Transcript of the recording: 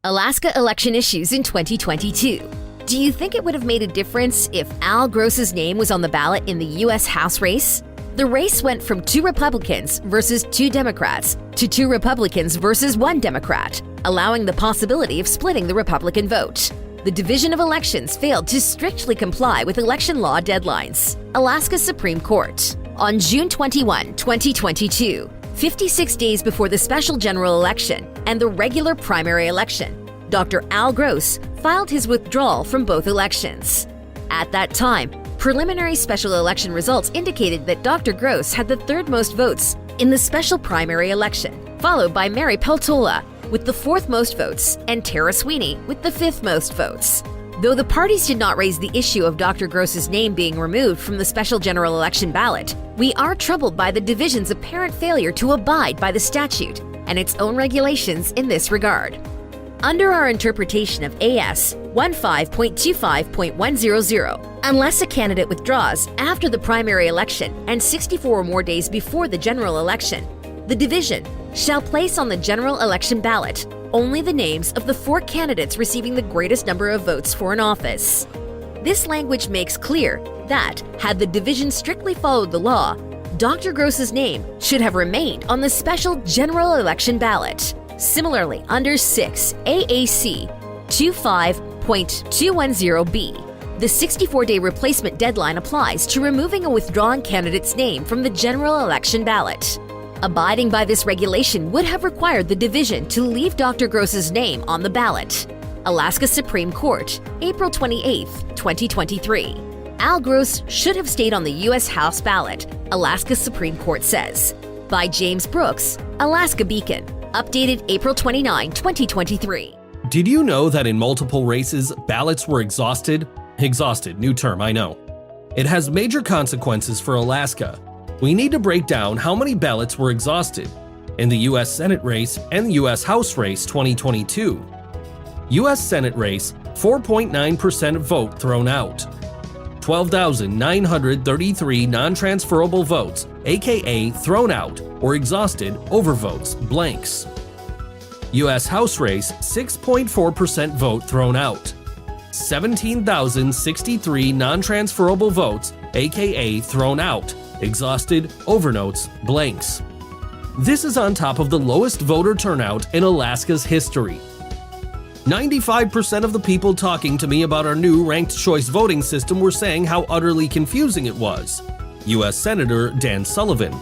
Alaska election issues in 2022. Do you think it would have made a difference if Al Gross's name was on the ballot in the U.S. House race? The race went from 2 Republicans versus 2 Democrats to 2 Republicans versus 1 Democrat, allowing the possibility of splitting the Republican vote. The Division of Elections failed to strictly comply with election law deadlines. Alaska Supreme Court. On June 21, 2022, 56 days before the special general election and the regular primary election, Dr. Al Gross filed his withdrawal from both elections. At that time, preliminary special election results indicated that Dr. Gross had the 3rd most votes in the special primary election, followed by Mary Peltola with the 4th most votes and Tara Sweeney with the 5th most votes. Though the parties did not raise the issue of Dr. Gross's name being removed from the special general election ballot, we are troubled by the division's apparent failure to abide by the statute and its own regulations in this regard. Under our interpretation of AS 15.25.100, unless a candidate withdraws after the primary election and 64 or more days before the general election, the division shall place on the general election ballot only the names of the 4 candidates receiving the greatest number of votes for an office. This language makes clear that, had the division strictly followed the law, Dr. Gross's name should have remained on the special general election ballot. Similarly, under 6 AAC 25.210b, the 64-day replacement deadline applies to removing a withdrawn candidate's name from the general election ballot. Abiding by this regulation would have required the division to leave Dr. Gross's name on the ballot. Alaska Supreme Court, April 28, 2023. Al Gross should have stayed on the U.S. House ballot, Alaska Supreme Court says. By James Brooks, Alaska Beacon. Updated April 29, 2023. Did you know that in multiple races, ballots were exhausted? Exhausted, new term, I know. It has major consequences for Alaska. We need to break down how many ballots were exhausted in the U.S. Senate race and the U.S. House race 2022. U.S. Senate race, 4.9% vote thrown out. 12,933 non-transferable votes, aka thrown out or exhausted overvotes, blanks. U.S. House race, 6.4% vote thrown out. 17,063 non-transferable votes, aka thrown out, exhausted overnotes, blanks. This is on top of the lowest voter turnout in Alaska's history. 95% of the people talking to me about our new ranked choice voting system were saying how utterly confusing it was. U.S. Senator Dan Sullivan.